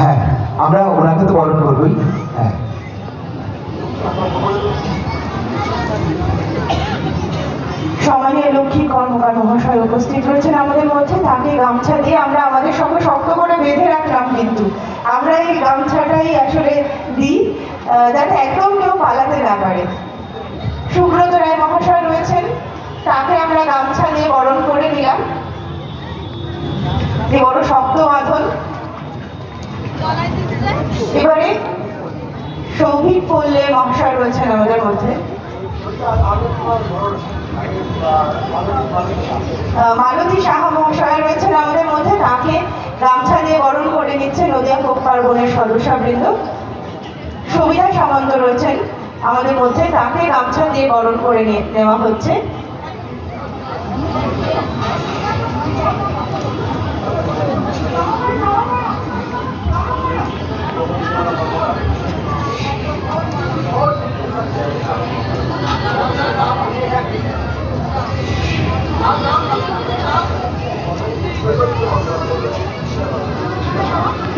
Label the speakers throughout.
Speaker 1: হ্যাঁ, আমরা ওনাকে তো বরণ করবই। হ্যাঁ,
Speaker 2: সম্মানীয় লক্ষ্মী কর্মকার মহাশয় উপস্থিত রয়েছেন আমাদের মধ্যে। তাকে গামছা দিয়ে আমরা আমাদের সঙ্গে শক্ত করে বেঁধে রাখলাম, কিন্তু আমরা এই গামছাটাই আসলে দিই যাতে একদম কেউ পালাতে না পারে। সুব্রত রায় মহাশয় রয়েছেন, তাকে আমরা গামছা দিয়ে বরণ করে নিলাম। যে বড় শক্ত বাঁধন। এবারে সৌভিক পল্লে মহাশয় রয়েছেন আমাদের মধ্যে। মালতী সাহা মহাশয় রয়েছেন আমাদের মধ্যে, তাকে গামছা দিয়ে বরণ করে নিচ্ছে নদিয়া ফোক পার্বণের সদস্যবৃন্দ। সুবিধা সামন্ত রয়েছেন আমাদের মধ্যে, তাকে গামছা দিয়ে বরণ করে নেওয়া হচ্ছে।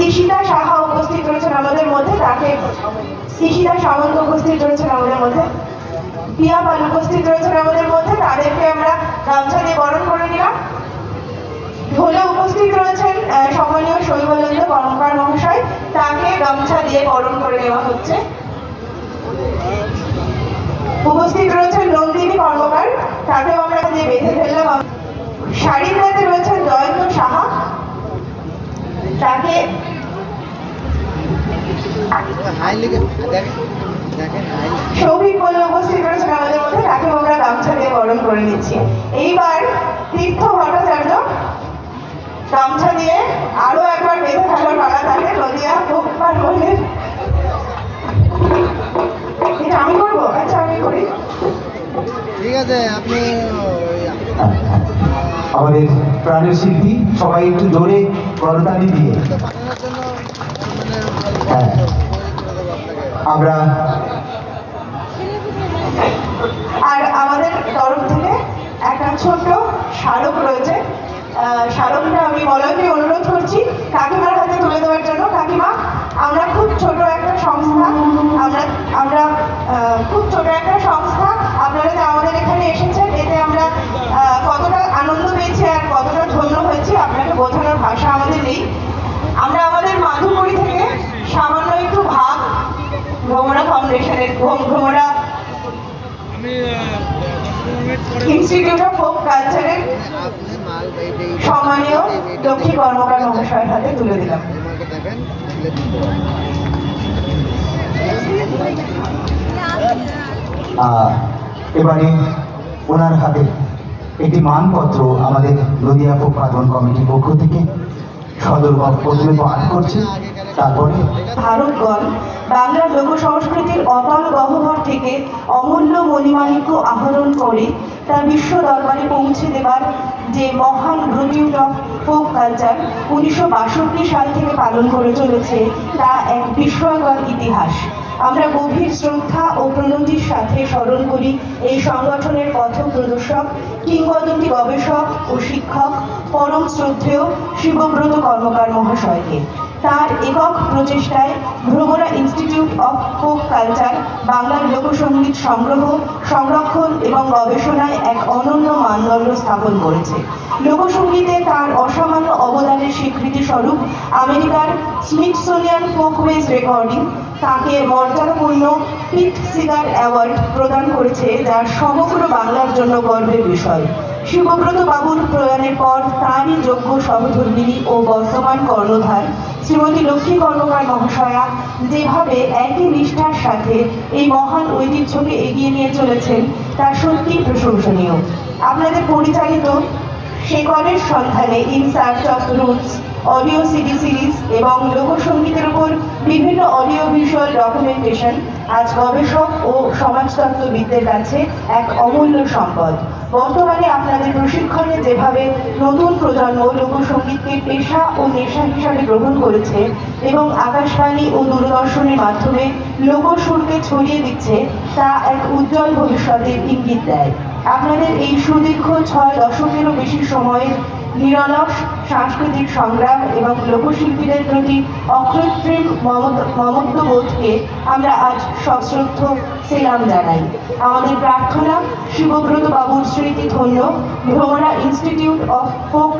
Speaker 2: ঈশিতা সাহা উপস্থিত রয়েছেন আমাদের মধ্যে, তাকে ঈশিতা সামন্ত উপস্থিত রয়েছেন আমাদের মধ্যে। পিয়া পাল উপস্থিত রয়েছেন আমাদের মধ্যে, তাদেরকে আমরা গামছা দিয়ে বরণ করে নিলাম। ঢোলে উপস্থিত রয়েছেন সম্মানীয় শৈবলেন্দ্র কর্মকার মহাশয়, তাকে গামছা দিয়ে বরণ করে নেওয়া হচ্ছে। উপস্থিত রয়েছেন নন্দিনী কর্মকার, তাকেও আমরা দিয়ে বেঁধে ফেললাম। শাড়িতে রয়েছেন জয়ন্ত সাহা, তাকে সৌভিক বলে উপস্থিত রয়েছেন আমাদের মধ্যে, তাকে আমরা গামছা দিয়ে বরণ করে নিচ্ছি। এইবার তীর্থ ভট্টাচার্য গামছা দিয়ে আরো একবার বেঁধে ফেলার পালা থাকে নদিয়া ফোক পার্বণের। এটা আমি করবো? আচ্ছা, আমি করি।
Speaker 3: ঠিক আছে, আপনি
Speaker 1: আমাদের প্রাণের শিল্পী সবাই একটু জোরে করতালি দিয়ে। হ্যাঁ, আমরা
Speaker 2: আর আমাদের তরফ থেকে একটা ছোট্ট স্মারক রয়েছে। স্মারকটা আমি বলাকে অনুরোধ করছি কাকিমার হাতে তুলে দেওয়ার জন্য। কাকিমা, আমরা খুব ছোট একটা সংস্থা, আমরা খুব ছোট একটা সংস্থা। আপনারা যে আমাদের এখানে এসেছেন, এতে আমরা কতটা আনন্দ পেয়েছি আর কতটা ধন্য হয়েছি আপনাকে বোঝানোর ভাষা আমাদের নেই। আমরা আমাদের মাধুকরী থেকে সামান্য একটু ভাগ ভ্রমরা ফাউন্ডেশনের ভ্রমরা ইনস্টিটিউট অফ ফোক কালচারের সম্মানীয় লক্ষ্মী কর্মকার মহাশয়ের হাতে তুলে দিলাম।
Speaker 1: এবারে ওনার হাতে একটি মানপত্র আমাদের নদিয়া ফোক পার্বণ কমিটির পক্ষ থেকে সদর প্রথমে পাঠ করছে, তারপরে
Speaker 2: ভারতগণ বাংলার লোক সংস্কৃতির অতল গহ্বর থেকে অমূল্য মণিমাণিক্য আহরণ করে তা বিশ্ব দরবারে পৌঁছে দেবার যে মহান ইনস্টিটিউট অফ ফোক কালচার 1962 সাল থেকে পালন করে চলেছে, তা এক বিস্ময়কর ইতিহাস। আমরা গভীর শ্রদ্ধা ও প্রণতির সাথে স্মরণ করি এই সংগঠনের পথ প্রদর্শক, কিংবদন্তি গবেষক ও শিক্ষক পরম শ্রদ্ধেয় শিবব্রত কর্মকার মহাশয়কে। তার একক প্রচেষ্টায় ভ্রমরা ইনস্টিটিউট অফ ফোক কালচার বাংলার লোকসঙ্গীত সংগ্রহ, সংরক্ষণ এবং গবেষণায় এক অনন্য মানদণ্ড স্থাপন করেছে। লোকসঙ্গীতে তার অসামান্য অবদানের স্বীকৃতি স্বরূপ আমেরিকার স্মিথসোনিয়ান ফোকওয়েজ রেকর্ডিং তাকে মর্যাদাপূর্ণ পিট সিগার অ্যাওয়ার্ড প্রদান করেছে, যা সমগ্র বাংলার জন্য গর্বের বিষয়। শিবব্রত বাবুর প্রয়াণের পর তারই যোগ্য সহধর্মিণী ও বর্তমান কর্ণধার শ্রীমতী লক্ষ্মী কর্মকার মহাশয়া যেভাবে একই নিষ্ঠার সাথে এই মহান ঐতিহ্যকে এগিয়ে নিয়ে চলেছেন, তা সত্যিই প্রশংসনীয়। আপনাদের পরিচালিত শেকড়ের সন্ধানে, in search of roots audio CD series এবং লোকসঙ্গীতের উপর বিভিন্ন অডিও ভিজুয়াল ডকুমেন্টেশন আজ গবেষক ও সমাজতত্ত্ববিদদের কাছে এক অমূল্য সম্পদ। বর্তমানে আপনাদের প্রশিক্ষণে যেভাবে নতুন প্রজন্ম লোকসঙ্গীতকে পেশা ও নেশা হিসাবে গ্রহণ করেছে এবং আকাশবাণী ও দূরদর্শনের মাধ্যমে লোকসুরকে ছড়িয়ে দিচ্ছে, তা এক উজ্জ্বল ভবিষ্যতের ইঙ্গিত দেয়। আপনাদের এই সুদীর্ঘ 6 দশকেরও বেশি সময়ের নিরলস সাংস্কৃতিক সংগ্রাম এবং লোকশিল্পীদের প্রতি অকৃত্রিম মমত্ববোধকে আমরা আজ সশ্রদ্ধ সেলাম জানাই। আমাদের প্রার্থনা শিবব্রত বাবুর স্মৃতি ধন্য ভ্রমরা ইনস্টিটিউট অফ ফোক